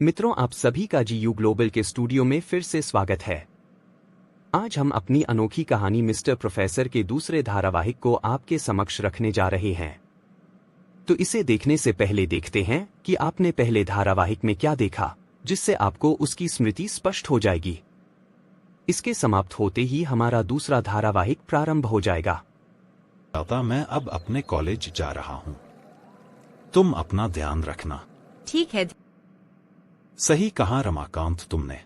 मित्रों, आप सभी का जीयू ग्लोबल के स्टूडियो में फिर से स्वागत है। आज हम अपनी अनोखी कहानी मिस्टर प्रोफेसर के दूसरे धारावाहिक को आपके समक्ष रखने जा रहे हैं। तो इसे देखने से पहले देखते हैं कि आपने पहले धारावाहिक में क्या देखा, जिससे आपको उसकी स्मृति स्पष्ट हो जाएगी। इसके समाप्त होते ही हमारा दूसरा धारावाहिक प्रारंभ हो जाएगा। मैं अब अपने कॉलेज जा रहा हूँ। तुम अपना ध्यान रखना। ठीक है। सही कहा रमाकांत तुमने।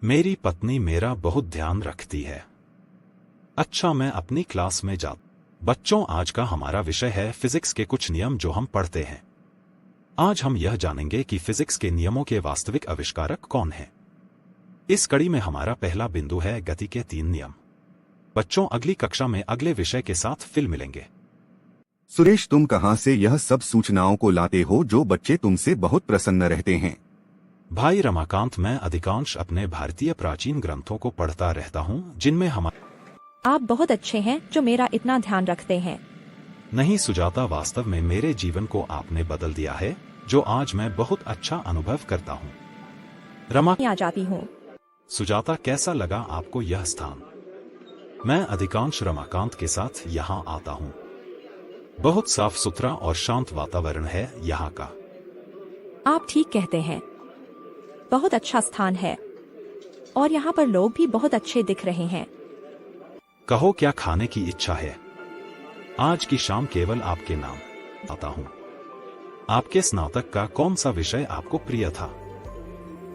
मेरी पत्नी मेरा बहुत ध्यान रखती है। अच्छा, मैं अपनी क्लास में जा। बच्चों, आज का हमारा विषय है फिजिक्स के कुछ नियम जो हम पढ़ते हैं। आज हम यह जानेंगे कि फिजिक्स के नियमों के वास्तविक आविष्कारक कौन हैं। इस कड़ी में हमारा पहला बिंदु है गति के 3 नियम। बच्चों, अगली कक्षा में अगले विषय के साथ फिर मिलेंगे। सुरेश, तुम कहां से यह सब सूचनाओं को लाते हो जो बच्चे तुमसे बहुत प्रसन्न रहते हैं? भाई रमाकांत, मैं अधिकांश अपने भारतीय प्राचीन ग्रंथों को पढ़ता रहता हूँ, जिनमें आप बहुत अच्छे हैं जो मेरा इतना ध्यान रखते हैं। नहीं सुजाता, वास्तव में मेरे जीवन को आपने बदल दिया है, जो आज मैं बहुत अच्छा अनुभव करता हूँ। रमा आ जाती हूँ। सुजाता, कैसा लगा आपको यह स्थान? मैं अधिकांश रमाकांत के साथ यहाँ आता हूँ। बहुत साफ सुथरा और शांत वातावरण है यहाँ का। आप ठीक कहते हैं, बहुत अच्छा स्थान है और यहाँ पर लोग भी बहुत अच्छे दिख रहे हैं। कहो, क्या खाने की इच्छा है? आज की शाम केवल आपके नाम आता हूँ। आपके स्नातक का कौन सा विषय आपको प्रिय था?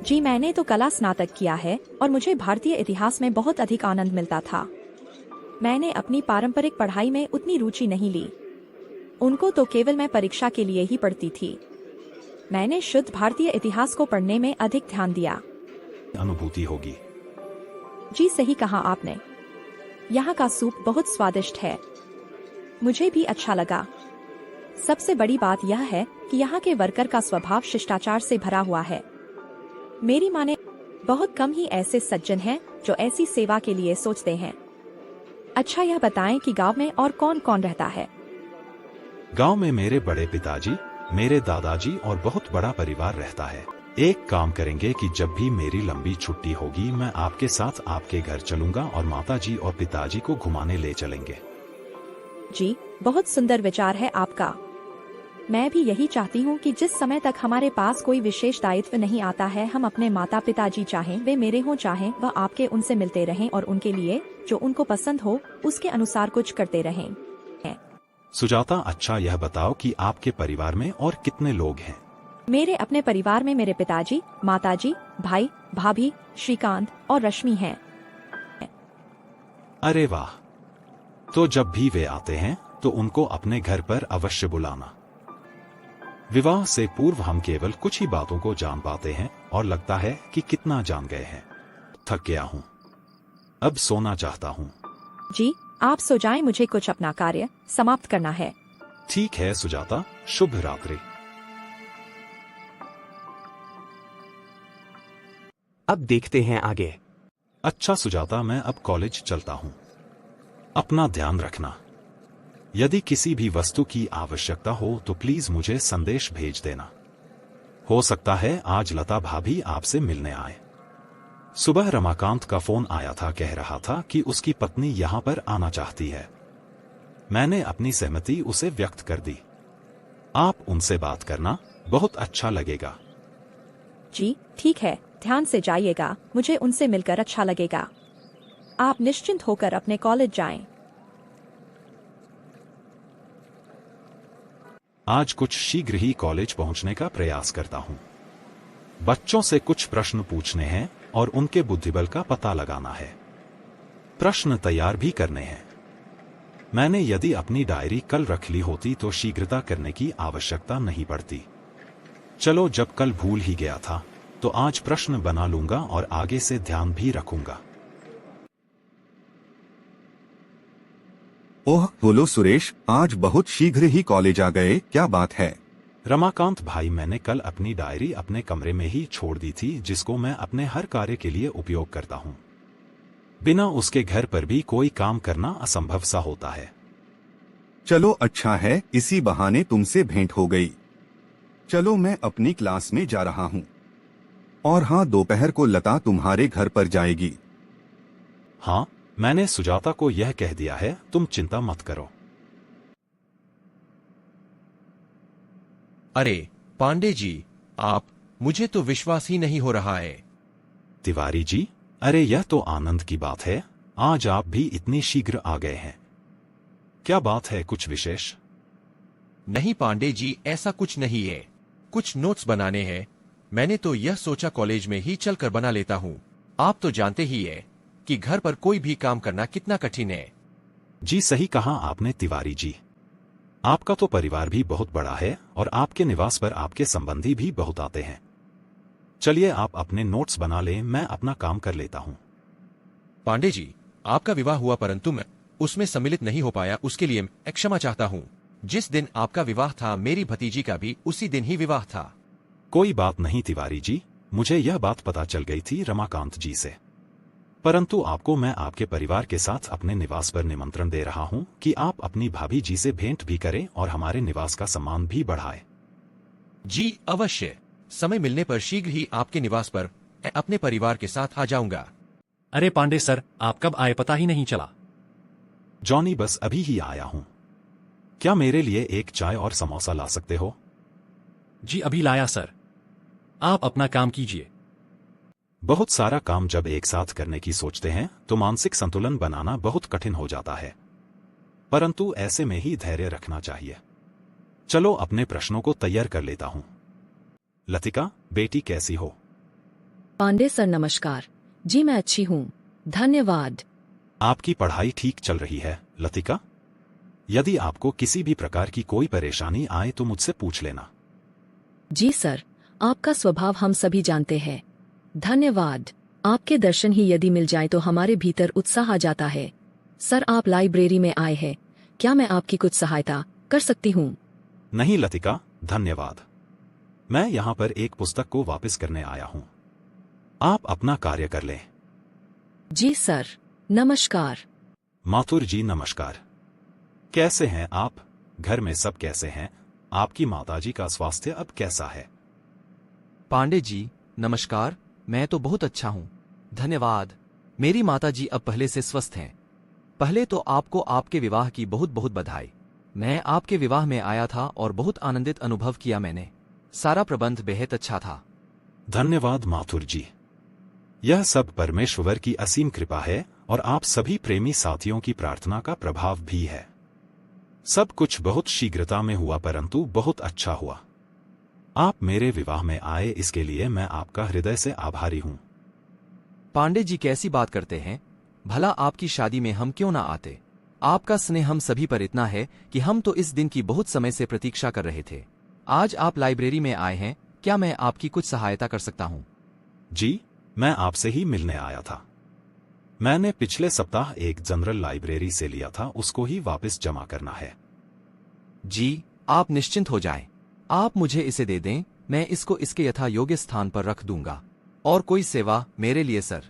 जी, मैंने तो कला स्नातक किया है और मुझे भारतीय इतिहास में बहुत अधिक आनंद मिलता था। मैंने अपनी पारंपरिक पढ़ाई में उतनी रुचि नहीं ली। उनको तो केवल मैं परीक्षा के लिए ही पढ़ती थी। मैंने शुद्ध भारतीय इतिहास को पढ़ने में अधिक ध्यान दिया। अनुभूति होगी। जी, सही कहा आपने। यहाँ का सूप बहुत स्वादिष्ट है। मुझे भी अच्छा लगा। सबसे बड़ी बात यह है कि यहाँ के वर्कर का स्वभाव शिष्टाचार से भरा हुआ है। मेरी माने बहुत कम ही ऐसे सज्जन हैं जो ऐसी सेवा के लिए सोचते हैं। अच्छा, यह बताएं कि गांव में और कौन कौन रहता है? गांव में मेरे बड़े पिताजी, मेरे दादाजी और बहुत बड़ा परिवार रहता है। एक काम करेंगे कि जब भी मेरी लंबी छुट्टी होगी, मैं आपके साथ आपके घर चलूंगा और माताजी और पिताजी को घुमाने ले चलेंगे। जी, बहुत सुंदर विचार है आपका। मैं भी यही चाहती हूँ कि जिस समय तक हमारे पास कोई विशेष दायित्व नहीं आता है, हम अपने माता पिताजी, चाहें वे मेरे हों चाहें वह आपके, उनसे मिलते रहें और उनके लिए जो उनको पसंद हो उसके अनुसार कुछ करते रहें। सुजाता, अच्छा यह बताओ कि आपके परिवार में और कितने लोग हैं? मेरे अपने परिवार में मेरे पिताजी, माताजी, भाई, भाभी, श्रीकांत और रश्मि हैं। अरे वाह! तो जब भी वे आते हैं तो उनको अपने घर पर अवश्य बुलाना। विवाह से पूर्व हम केवल कुछ ही बातों को जान पाते हैं और लगता है कि कितना जान गए हैं। थक गया हूँ, अब सोना चाहता हूँ। जी, आप सो जाएं, मुझे कुछ अपना कार्य समाप्त करना है। ठीक है सुजाता, शुभ रात्रि। अब देखते हैं आगे। अच्छा सुजाता, मैं अब कॉलेज चलता हूँ। अपना ध्यान रखना। यदि किसी भी वस्तु की आवश्यकता हो तो प्लीज मुझे संदेश भेज देना। हो सकता है आज लता भाभी आपसे मिलने आए। सुबह रमाकांत का फोन आया था, कह रहा था कि उसकी पत्नी यहाँ पर आना चाहती है। मैंने अपनी सहमति उसे व्यक्त कर दी। आप उनसे बात करना, बहुत अच्छा लगेगा। जी ठीक है, ध्यान से जाइएगा, मुझे उनसे मिलकर अच्छा लगेगा। आप निश्चिंत होकर अपने कॉलेज जाएं। आज कुछ शीघ्र ही कॉलेज पहुंचने का प्रयास करता हूं। बच्चों से कुछ प्रश्न पूछने हैं और उनके बुद्धिबल का पता लगाना है। प्रश्न तैयार भी करने हैं। मैंने यदि अपनी डायरी कल रख ली होती तो शीघ्रता करने की आवश्यकता नहीं पड़ती। चलो, जब कल भूल ही गया था तो आज प्रश्न बना लूंगा और आगे से ध्यान भी रखूंगा। ओह बोलो सुरेश, आज बहुत शीघ्र ही कॉलेज आ गए, क्या बात है? रमाकांत भाई, मैंने कल अपनी डायरी अपने कमरे में ही छोड़ दी थी, जिसको मैं अपने हर कार्य के लिए उपयोग करता हूँ। बिना उसके घर पर भी कोई काम करना असंभव सा होता है। चलो अच्छा है, इसी बहाने तुमसे भेंट हो गई। चलो मैं अपनी क्लास में जा रहा हूँ। और हाँ, दोपहर को लता तुम्हारे घर पर जाएगी। हाँ, मैंने सुजाता को यह कह दिया है, तुम चिंता मत करो। अरे पांडे जी, आप, मुझे तो विश्वास ही नहीं हो रहा है। तिवारी जी, अरे यह तो आनंद की बात है, आज आप भी इतनी शीघ्र आ गए हैं। क्या बात है, कुछ विशेष? नहीं पांडे जी, ऐसा कुछ नहीं है। कुछ नोट्स बनाने हैं। मैंने तो यह सोचा कॉलेज में ही चलकर बना लेता हूँ। आप तो जानते ही है कि घर पर कोई भी काम करना कितना कठिन है। जी सही कहा आपने तिवारी जी। आपका तो परिवार भी बहुत बड़ा है और आपके निवास पर आपके संबंधी भी बहुत आते हैं। चलिए आप अपने नोट्स बना लें, मैं अपना काम कर लेता हूँ। पांडे जी, आपका विवाह हुआ परंतु मैं उसमें सम्मिलित नहीं हो पाया, उसके लिए मैं क्षमा चाहता हूँ। जिस दिन आपका विवाह था, मेरी भतीजी का भी उसी दिन ही विवाह था। कोई बात नहीं तिवारी जी, मुझे यह बात पता चल गई थी रमाकांत जी से। परंतु आपको मैं आपके परिवार के साथ अपने निवास पर निमंत्रण दे रहा हूं कि आप अपनी भाभी जी से भेंट भी करें और हमारे निवास का सम्मान भी बढ़ाएं। जी अवश्य, समय मिलने पर शीघ्र ही आपके निवास पर मैं अपने परिवार के साथ आ जाऊंगा। अरे पांडे सर, आप कब आए पता ही नहीं चला। जॉनी बस अभी ही आया हूं। क्या मेरे लिए एक चाय और समोसा ला सकते हो? जी अभी लाया सर, आप अपना काम कीजिए। बहुत सारा काम जब एक साथ करने की सोचते हैं तो मानसिक संतुलन बनाना बहुत कठिन हो जाता है, परंतु ऐसे में ही धैर्य रखना चाहिए। चलो अपने प्रश्नों को तैयार कर लेता हूं। लतिका बेटी कैसी हो? पांडे सर नमस्कार। जी मैं अच्छी हूँ, धन्यवाद। आपकी पढ़ाई ठीक चल रही है लतिका? यदि आपको किसी भी प्रकार की कोई परेशानी आए तो मुझसे पूछ लेना। जी सर, आपका स्वभाव हम सभी जानते हैं, धन्यवाद। आपके दर्शन ही यदि मिल जाए तो हमारे भीतर उत्साह आ जाता है। सर आप लाइब्रेरी में आए हैं, क्या मैं आपकी कुछ सहायता कर सकती हूँ? नहीं लतिका, धन्यवाद। मैं यहाँ पर एक पुस्तक को वापस करने आया हूँ। आप अपना कार्य कर लें। जी सर, नमस्कार। माथुर जी नमस्कार। कैसे हैं आप? घर में सब कैसे हैं? आपकी माताजी का स्वास्थ्य अब कैसा है? पांडे जी नमस्कार, मैं तो बहुत अच्छा हूँ, धन्यवाद। मेरी माताजी अब पहले से स्वस्थ हैं। पहले तो आपको आपके विवाह की बहुत बहुत बधाई। मैं आपके विवाह में आया था और बहुत आनंदित अनुभव किया मैंने। सारा प्रबंध बेहद अच्छा था। धन्यवाद माथुर जी। यह सब परमेश्वर की असीम कृपा है और आप सभी प्रेमी साथियों की प्रार्थना का प्रभाव भी है। सब कुछ बहुत शीघ्रता में हुआ परंतु बहुत अच्छा हुआ। आप मेरे विवाह में आए इसके लिए मैं आपका हृदय से आभारी हूँ। पांडे जी कैसी बात करते हैं, भला आपकी शादी में हम क्यों ना आते। आपका स्नेह हम सभी पर इतना है कि हम तो इस दिन की बहुत समय से प्रतीक्षा कर रहे थे। आज आप लाइब्रेरी में आए हैं, क्या मैं आपकी कुछ सहायता कर सकता हूँ? जी, मैं आपसे ही मिलने आया था। मैंने पिछले सप्ताह एक जनरल लाइब्रेरी से लिया था, उसको ही वापस जमा करना है। जी आप निश्चिंत हो जाएं। आप मुझे इसे दे दें, मैं इसको इसके यथा योग्य स्थान पर रख दूंगा। और कोई सेवा मेरे लिए सर?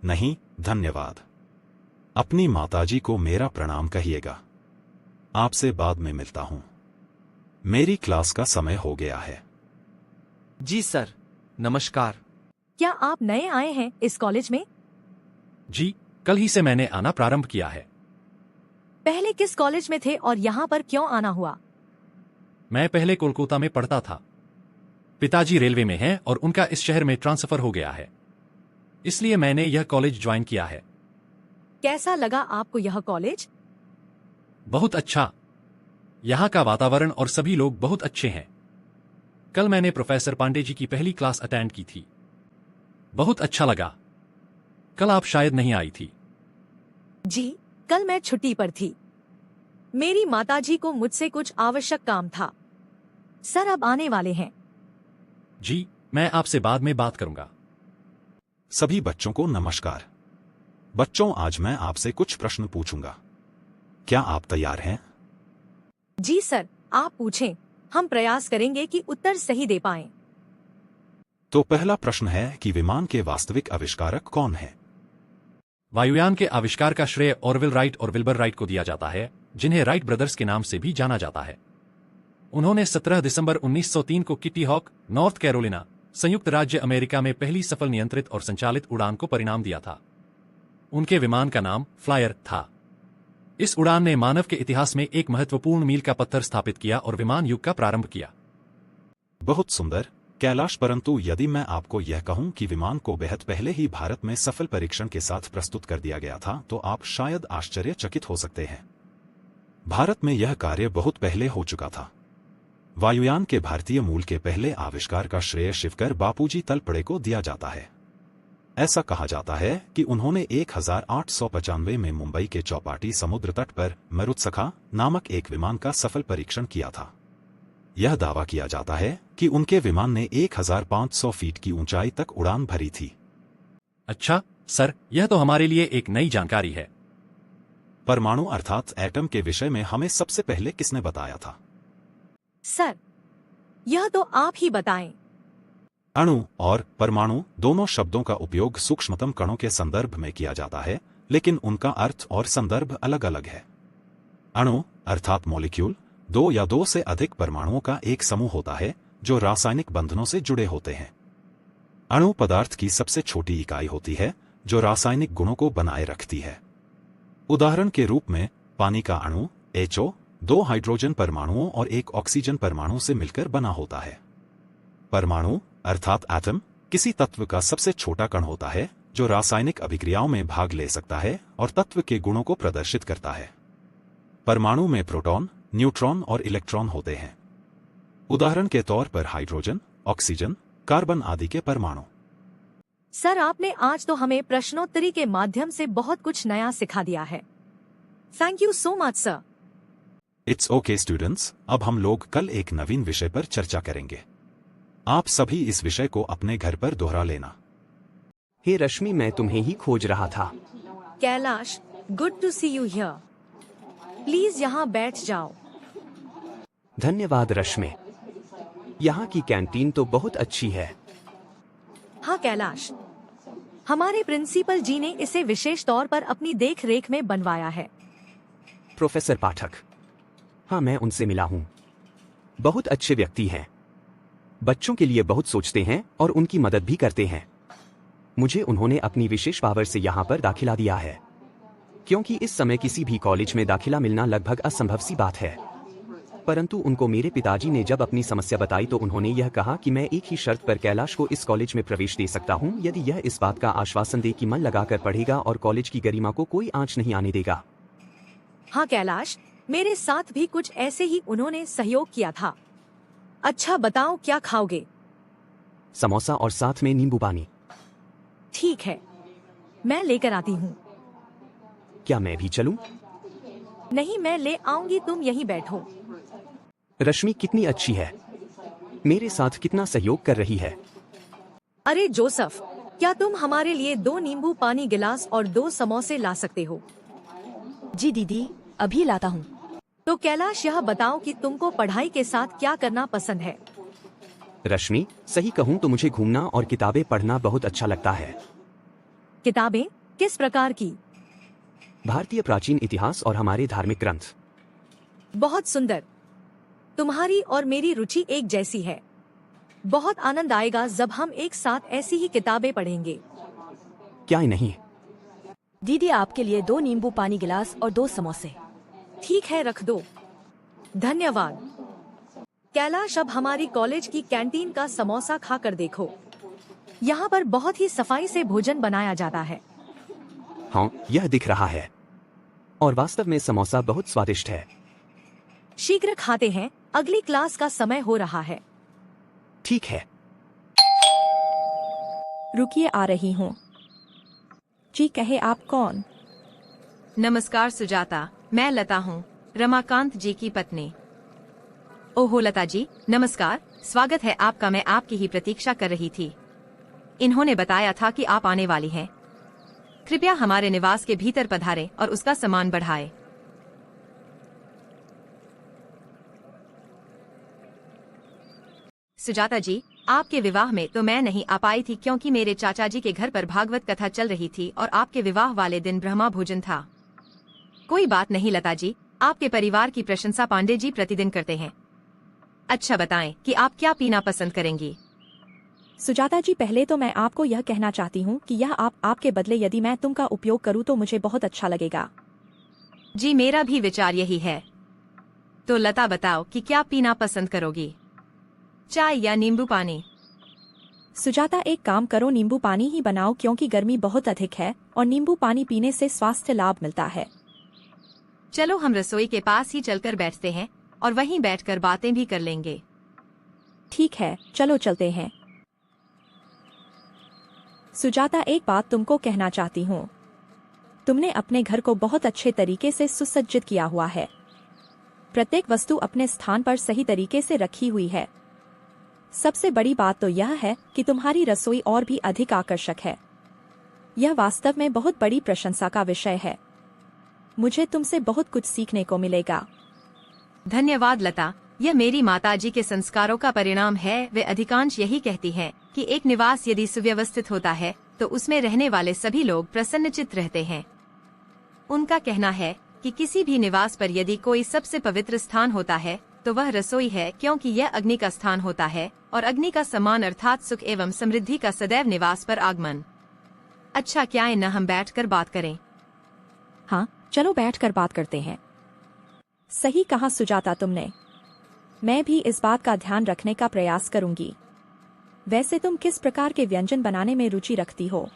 नहीं धन्यवाद। अपनी माताजी को मेरा प्रणाम कहिएगा। आपसे बाद में मिलता हूं। मेरी क्लास का समय हो गया है। जी सर, नमस्कार। क्या आप नए आए हैं इस कॉलेज में? जी, कल ही से मैंने आना प्रारंभ किया है। पहले किस कॉलेज में थे और यहाँ पर क्यों आना हुआ? मैं पहले कोलकाता में पढ़ता था। पिताजी रेलवे में हैं और उनका इस शहर में ट्रांसफर हो गया है, इसलिए मैंने यह कॉलेज ज्वाइन किया है। कैसा लगा आपको यह कॉलेज? बहुत अच्छा। यहाँ का वातावरण और सभी लोग बहुत अच्छे हैं। कल मैंने प्रोफेसर पांडे जी की पहली क्लास अटेंड की थी, बहुत अच्छा लगा। कल आप शायद नहीं आई थी। जी, कल मैं छुट्टी पर थी। मेरी माताजी को मुझसे कुछ आवश्यक काम था। सर अब आने वाले हैं। जी, मैं आपसे बाद में बात करूंगा। सभी बच्चों को नमस्कार। बच्चों, आज मैं आपसे कुछ प्रश्न पूछूंगा। क्या आप तैयार हैं? जी सर, आप पूछें। हम प्रयास करेंगे कि उत्तर सही दे पाएं। तो पहला प्रश्न है कि विमान के वास्तविक आविष्कारक कौन है? वायुयान के आविष्कार का श्रेय ऑरविल राइट और विल्बर राइट को दिया जाता है, जिन्हें राइट ब्रदर्स के नाम से भी जाना जाता है। उन्होंने 17 दिसंबर 1903 को किटी हॉक, नॉर्थ कैरोलिना, संयुक्त राज्य अमेरिका में पहली सफल नियंत्रित और संचालित उड़ान को परिणाम दिया था। उनके विमान का नाम फ्लायर था। इस उड़ान ने मानव के इतिहास में एक महत्वपूर्ण मील का पत्थर स्थापित किया और विमान युग का प्रारंभ किया। बहुत सुंदर कैलाश, परंतु यदि मैं आपको यह कहूं कि विमान को बेहद पहले ही भारत में सफल परीक्षण के साथ प्रस्तुत कर दिया गया था तो आप शायद आश्चर्यचकित हो सकते हैं। भारत में यह कार्य बहुत पहले हो चुका था। वायुयान के भारतीय मूल के पहले आविष्कार का श्रेय शिवकर बापूजी तलपड़े को दिया जाता है। ऐसा कहा जाता है कि उन्होंने 1895 में मुंबई के चौपाटी समुद्र तट पर मरुत्सखा नामक एक विमान का सफल परीक्षण किया था। यह दावा किया जाता है कि उनके विमान ने 1500 फीट की ऊंचाई तक उड़ान भरी थी। अच्छा सर, यह तो हमारे लिए एक नई जानकारी है। परमाणु अर्थात एटम के विषय में हमें सबसे पहले किसने बताया था? सर, यह तो आप ही बताएं। अणु और परमाणु दोनों शब्दों का उपयोग सूक्ष्मतम कणों के संदर्भ में किया जाता है, लेकिन उनका अर्थ और संदर्भ अलग अलग है। अणु अर्थात मॉलिक्यूल दो या दो से अधिक परमाणुओं का एक समूह होता है जो रासायनिक बंधनों से जुड़े होते हैं। अणु पदार्थ की सबसे छोटी इकाई होती है जो रासायनिक गुणों को बनाए रखती है। उदाहरण के रूप में पानी का अणु HO 2 हाइड्रोजन परमाणुओं और एक ऑक्सीजन परमाणु से मिलकर बना होता है। परमाणु अर्थात एटम किसी तत्व का सबसे छोटा कण होता है जो रासायनिक अभिक्रियाओं में भाग ले सकता है और तत्व के गुणों को प्रदर्शित करता है। परमाणु में प्रोटॉन, न्यूट्रॉन और इलेक्ट्रॉन होते हैं। उदाहरण के तौर पर हाइड्रोजन, ऑक्सीजन, कार्बन आदि के परमाणु। सर, आपने आज तो हमें प्रश्नोत्तरी के माध्यम से बहुत कुछ नया सिखा दिया है। Thank you so much sir. It's okay students, अब हम लोग कल एक नवीन विषय पर चर्चा करेंगे। आप सभी इस विषय को अपने घर पर दोहरा लेना। हे रश्मि, मैं तुम्हें ही खोज रहा था। Kailash, good to see you here. Please यहाँ बैठ जाओ। धन्यवाद रश्मि, यहाँ की कैंटीन तो बहुत अच्छी है। हाँ कैलाश, हमारे प्रिंसिपल जी ने इसे विशेष तौर पर अपनी देख रेख में बनवाया है। प्रोफेसर पाठक, हाँ मैं उनसे मिला हूँ। बहुत अच्छे व्यक्ति हैं। बच्चों के लिए बहुत सोचते हैं और उनकी मदद भी करते हैं। मुझे उन्होंने अपनी विशेष पावर से यहाँ पर दाखिला दिया है, क्योंकि इस समय किसी भी कॉलेज में दाखिला मिलना लगभग असंभव सी बात है। परंतु उनको मेरे पिताजी ने जब अपनी समस्या बताई तो उन्होंने यह कहा कि मैं एक ही शर्त पर कैलाश को इस कॉलेज में प्रवेश दे सकता हूँ, यदि यह इस बात का आश्वासन दे कि मन लगाकर पढ़ेगा और कॉलेज की गरिमा को कोई आंच नहीं आने देगा। हाँ कैलाश, मेरे साथ भी कुछ ऐसे ही उन्होंने सहयोग किया था। अच्छा बताओ, क्या खाओगे? समोसा और साथ में नींबू पानी। ठीक है, मैं लेकर आती हूँ। क्या मैं भी चलूं? नहीं, मैं ले आऊंगी, तुम यहीं बैठो। रश्मि कितनी अच्छी है, मेरे साथ कितना सहयोग कर रही है। अरे जोसेफ, क्या तुम हमारे लिए 2 नींबू पानी गिलास और 2 समोसे ला सकते हो? जी दीदी, अभी लाता हूँ। तो कैलाश, यह बताओ कि तुमको पढ़ाई के साथ क्या करना पसंद है? रश्मि, सही कहूँ तो मुझे घूमना और किताबें पढ़ना बहुत अच्छा लगता है। किताबें किस प्रकार की? भारतीय प्राचीन इतिहास और हमारे धार्मिक ग्रंथ। बहुत सुंदर, तुम्हारी और मेरी रुचि एक जैसी है। बहुत आनंद आएगा जब हम एक साथ ऐसी ही किताबें पढ़ेंगे। क्या नहीं? दीदी, आपके लिए 2 नींबू पानी गिलास और 2 समोसे। ठीक है, रख दो। धन्यवाद। कैलाश, अब हमारी कॉलेज की कैंटीन का समोसा खाकर देखो। यहाँ पर बहुत ही सफाई से भोजन बनाया जाता है। हाँ, यह दिख रहा है और वास्तव में समोसा बहुत स्वादिष्ट है। शीघ्र खाते हैं, अगली क्लास का समय हो रहा है। ठीक है। रुकिए, आ रही हूँ। जी कहे, आप कौन? नमस्कार सुजाता, मैं लता हूँ, रमाकांत जी की पत्नी। ओहो लता जी, नमस्कार, स्वागत है आपका। मैं आपकी ही प्रतीक्षा कर रही थी। इन्होंने बताया था कि आप आने वाली हैं। कृपया हमारे निवास के भीतर पधारें और उसका सामान बढ़ाएं। सुजाता जी, आपके विवाह में तो मैं नहीं आ पाई थी क्योंकि मेरे चाचा जी के घर पर भागवत कथा चल रही थी और आपके विवाह वाले दिन ब्रह्मा भोजन था। कोई बात नहीं लता जी, आपके परिवार की प्रशंसा पांडे जी प्रतिदिन करते हैं। अच्छा बताएं कि आप क्या पीना पसंद करेंगी? सुजाता जी, पहले तो मैं आपको यह कहना चाहती हूँ कि यह आपके बदले यदि मैं तुम का उपयोग करूँ तो मुझे बहुत अच्छा लगेगा। जी मेरा भी विचार यही है। तो लता बताओ कि क्या पीना पसंद करोगी, चाय या नींबू पानी? सुजाता, एक काम करो, नींबू पानी ही बनाओ क्योंकि गर्मी बहुत अधिक है और नींबू पानी पीने से स्वास्थ्य लाभ मिलता है। चलो हम रसोई के पास ही चलकर बैठते हैं और वहीं बैठकर बातें भी कर लेंगे। ठीक है, चलो चलते हैं। सुजाता, एक बात तुमको कहना चाहती हूँ। तुमने अपने घर को बहुत अच्छे तरीके से सुसज्जित किया हुआ है। प्रत्येक वस्तु अपने स्थान पर सही तरीके से रखी हुई है। सबसे बड़ी बात तो यह है कि तुम्हारी रसोई और भी अधिक आकर्षक है। यह वास्तव में बहुत बड़ी प्रशंसा का विषय है। मुझे तुमसे बहुत कुछ सीखने को मिलेगा। धन्यवाद लता, यह मेरी माताजी के संस्कारों का परिणाम है। वे अधिकांश यही कहती हैं कि एक निवास यदि सुव्यवस्थित होता है तो उसमें रहने वाले सभी लोग प्रसन्नचित्त रहते हैं। उनका कहना है कि किसी भी निवास पर यदि कोई सबसे पवित्र स्थान होता है तो वह रसोई है, क्योंकि यह अग्नि का स्थान होता है और अग्नि का सम्मान अर्थात सुख एवं समृद्धि का सदैव निवास पर आगमन। अच्छा, क्या न हम बैठकर बात करें? हाँ, चलो बैठकर बात करते हैं। सही कहा सुजाता तुमने। मैं भी इस बात का ध्यान रखने का प्रयास करूंगी। वैसे तुम किस प्रकार के व्यंजन बनाने में रुचि रखती हो?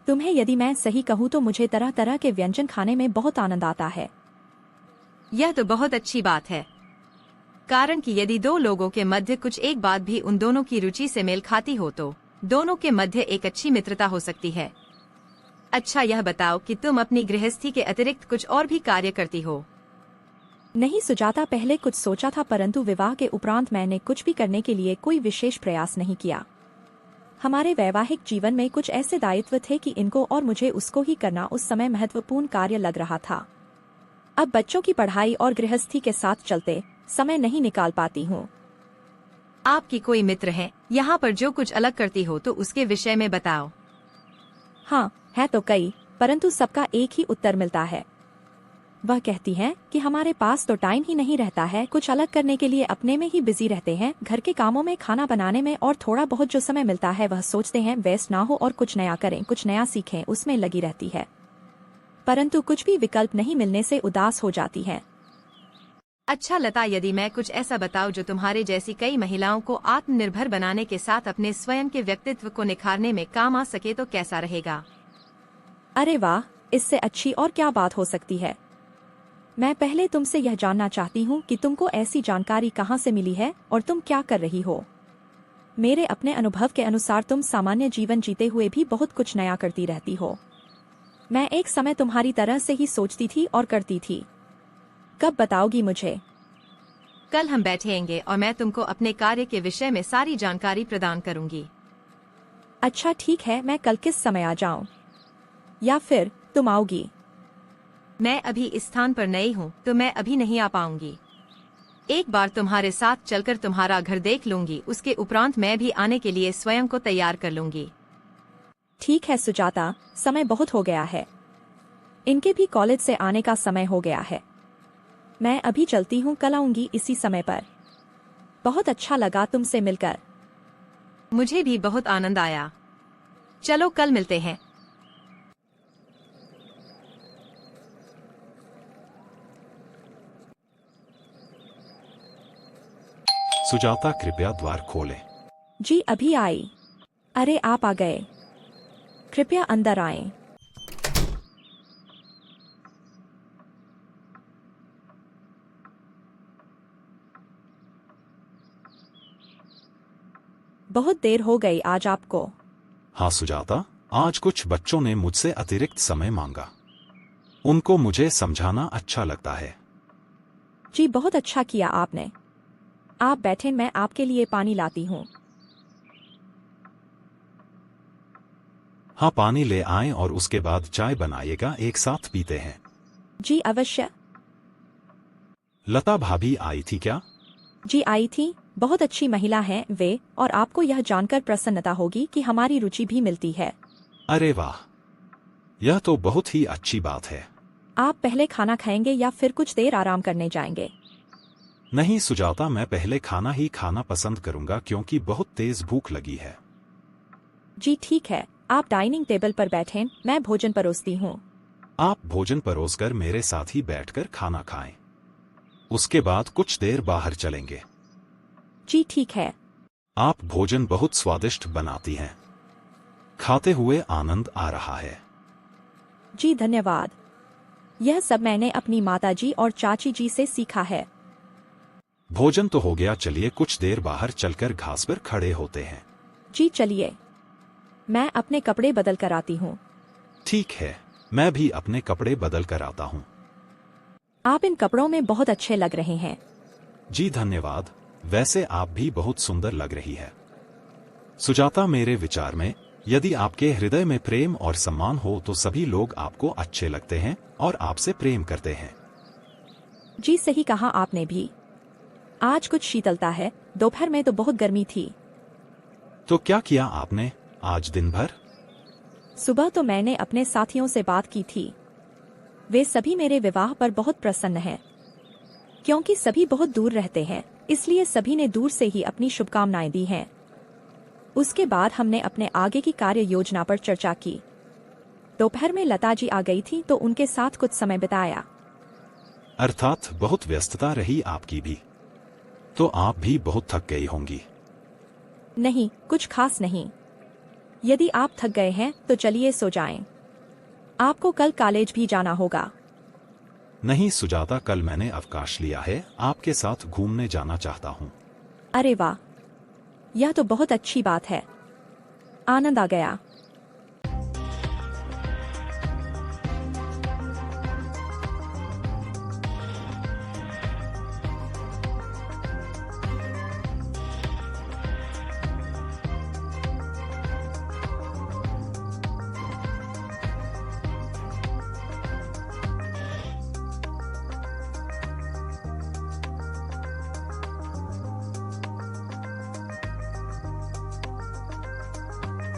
तुम्हें यदि मैं सही कहूँ तो मुझे तरह तरह के व्यंजन खाने में बहुत आनंद आता है। यह तो बहुत अच्छी बात है, कारण कि यदि दो लोगों के मध्य कुछ एक बात भी उन दोनों की रुचि से मेल खाती हो तो दोनों के मध्य एक अच्छी मित्रता हो सकती है। अच्छा, यह बताओ कि तुम अपनी गृहस्थी के अतिरिक्त कुछ और भी कार्य करती हो? नहीं सुजाता, पहले कुछ सोचा था परंतु विवाह के उपरांत मैंने कुछ भी करने के लिए कोई विशेष प्रयास नहीं किया। हमारे वैवाहिक जीवन में कुछ ऐसे दायित्व थे कि इनको और मुझे उसको ही करना उस समय महत्वपूर्ण कार्य लग रहा था। अब बच्चों की पढ़ाई और गृहस्थी के साथ चलते समय नहीं निकाल पाती हूँ। आपकी कोई मित्र है यहाँ पर जो कुछ अलग करती हो तो उसके विषय में बताओ। हाँ, है तो कई, परंतु सबका एक ही उत्तर मिलता है। वह कहती हैं कि हमारे पास तो टाइम ही नहीं रहता है कुछ अलग करने के लिए, अपने में ही बिजी रहते हैं, घर के कामों में, खाना बनाने में, और थोड़ा बहुत जो समय मिलता है वह सोचते हैं वेस्ट ना हो और कुछ नया करें, कुछ नया सीखें, उसमें लगी रहती है। परंतु कुछ भी विकल्प नहीं मिलने से उदास हो जाती है। अच्छा लता, यदि मैं कुछ ऐसा बताऊं जो तुम्हारे जैसी कई महिलाओं को आत्मनिर्भर बनाने के साथ अपने स्वयं के व्यक्तित्व को निखारने में काम आ सके तो कैसा रहेगा? अरे वाह, इससे अच्छी और क्या बात हो सकती है। मैं पहले तुमसे यह जानना चाहती हूँ कि तुमको ऐसी जानकारी कहाँ से मिली है और तुम क्या कर रही हो। मेरे अपने अनुभव के अनुसार तुम सामान्य जीवन जीते हुए भी बहुत कुछ नया करती रहती हो। मैं एक समय तुम्हारी तरह से ही सोचती थी और करती थी। कब बताओगी मुझे? कल हम बैठेंगे और मैं तुमको अपने कार्य के विषय में सारी जानकारी प्रदान करूंगी। अच्छा ठीक है, मैं कल किस समय आ जाऊं? या फिर तुम आओगी? मैं अभी इस स्थान पर नई हूँ तो मैं अभी नहीं आ पाऊंगी। एक बार तुम्हारे साथ चलकर तुम्हारा घर देख लूंगी, उसके उपरांत मैं भी आने के लिए स्वयं को तैयार कर लूंगी। ठीक है सुजाता, समय बहुत हो गया है। इनके भी कॉलेज से आने का समय हो गया है। मैं अभी चलती हूँ, कल आऊंगी इसी समय पर। बहुत अच्छा लगा तुमसे मिलकर। मुझे भी बहुत आनंद आया। चलो कल मिलते हैं। सुजाता कृपया द्वार खोलें। जी अभी आई। अरे आप आ गए, कृपया अंदर आएं। बहुत देर हो गई आज आपको। हाँ सुजाता, आज कुछ बच्चों ने मुझसे अतिरिक्त समय मांगा। उनको मुझे समझाना अच्छा लगता है। जी बहुत अच्छा किया आपने। आप बैठे, मैं आपके लिए पानी लाती हूँ। हाँ पानी ले आएं और उसके बाद चाय बनाइएगा, एक साथ पीते हैं। जी अवश्य। लता भाभी आई थी क्या? जी आई थी, बहुत अच्छी महिला हैं वे, और आपको यह जानकर प्रसन्नता होगी कि हमारी रुचि भी मिलती है। अरे वाह, यह तो बहुत ही अच्छी बात है। आप पहले खाना खाएंगे या फिर कुछ देर आराम करने जाएंगे? नहीं सुजाता, मैं पहले खाना ही खाना पसंद करूंगा क्योंकि बहुत तेज भूख लगी है। जी ठीक है, आप डाइनिंग टेबल पर बैठें, मैं भोजन परोसती हूँ। आप भोजन परोसकर मेरे साथ ही बैठकर खाना खाएं। उसके बाद कुछ देर बाहर चलेंगे। जी ठीक है। आप भोजन बहुत स्वादिष्ट बनाती हैं। खाते हुए आनंद आ रहा है। जी धन्यवाद। यह सब मैंने अपनी माताजी और चाची जी से सीखा है। भोजन तो हो गया, चलिए कुछ देर बाहर चलकर घास पर खड़े होते हैं। जी चलिए, मैं अपने कपड़े बदल कर आती हूँ। ठीक है, मैं भी अपने कपड़े बदल कर आता हूँ। आप इन कपड़ों में बहुत अच्छे लग रहे हैं। जी धन्यवाद, वैसे आप भी बहुत सुंदर लग रही है। सुजाता, मेरे विचार में यदि आपके हृदय में प्रेम और सम्मान हो तो सभी लोग आपको अच्छे लगते हैं और आपसे प्रेम करते हैं। जी सही कहा आपने भी। आज कुछ शीतलता है, दोपहर में तो बहुत गर्मी थी। तो क्या किया आपने आज दिन भर? सुबह तो मैंने अपने साथियों से बात की थी। वे सभी मेरे विवाह पर बहुत प्रसन्न हैं। क्योंकि सभी बहुत दूर रहते हैं, इसलिए सभी ने दूर से ही अपनी शुभकामनाएं दी हैं। उसके बाद हमने अपने आगे की कार्य योजना पर चर्चा की। दोपहर में लता जी आ गई थी तो उनके साथ कुछ समय बिताया। अर्थात बहुत व्यस्तता रही आपकी भी। तो आप भी बहुत थक गई होंगी। नहीं, कुछ खास नहीं। यदि आप थक गए हैं तो चलिए सो जाएं। आपको कल कॉलेज भी जाना होगा। नहीं सुजाता, कल मैंने अवकाश लिया है, आपके साथ घूमने जाना चाहता हूँ। अरे वाह, यह तो बहुत अच्छी बात है। आनंद आ गया।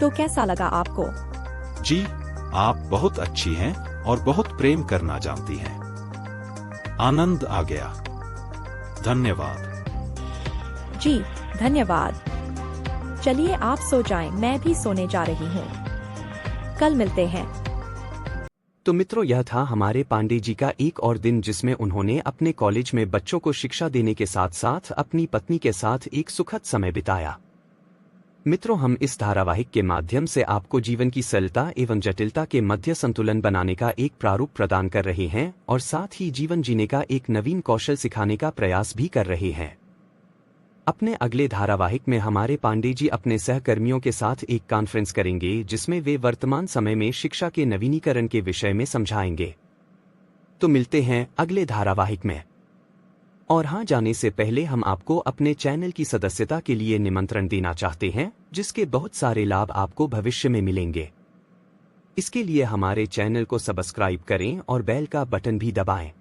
तो कैसा लगा आपको? जी, आप बहुत अच्छी हैं और बहुत प्रेम करना जानती हैं। आनंद आ गया। धन्यवाद। जी धन्यवाद। चलिए आप सो जाएं, मैं भी सोने जा रही हूँ। कल मिलते हैं। तो मित्रों, यह था हमारे पांडे जी का एक और दिन जिसमें उन्होंने अपने कॉलेज में बच्चों को शिक्षा देने के साथ साथ अपनी पत्नी के साथ एक सुखद समय बिताया। मित्रों, हम इस धारावाहिक के माध्यम से आपको जीवन की सरलता एवं जटिलता के मध्य संतुलन बनाने का एक प्रारूप प्रदान कर रहे हैं और साथ ही जीवन जीने का एक नवीन कौशल सिखाने का प्रयास भी कर रहे हैं। अपने अगले धारावाहिक में हमारे पांडे जी अपने सहकर्मियों के साथ एक कॉन्फ्रेंस करेंगे जिसमें वे वर्तमान समय में शिक्षा के नवीनीकरण के विषय में समझाएंगे। तो मिलते हैं अगले धारावाहिक में। और हाँ, जाने से पहले हम आपको अपने चैनल की सदस्यता के लिए निमंत्रण देना चाहते हैं, जिसके बहुत सारे लाभ आपको भविष्य में मिलेंगे। इसके लिए हमारे चैनल को सब्सक्राइब करें और बेल का बटन भी दबाएं।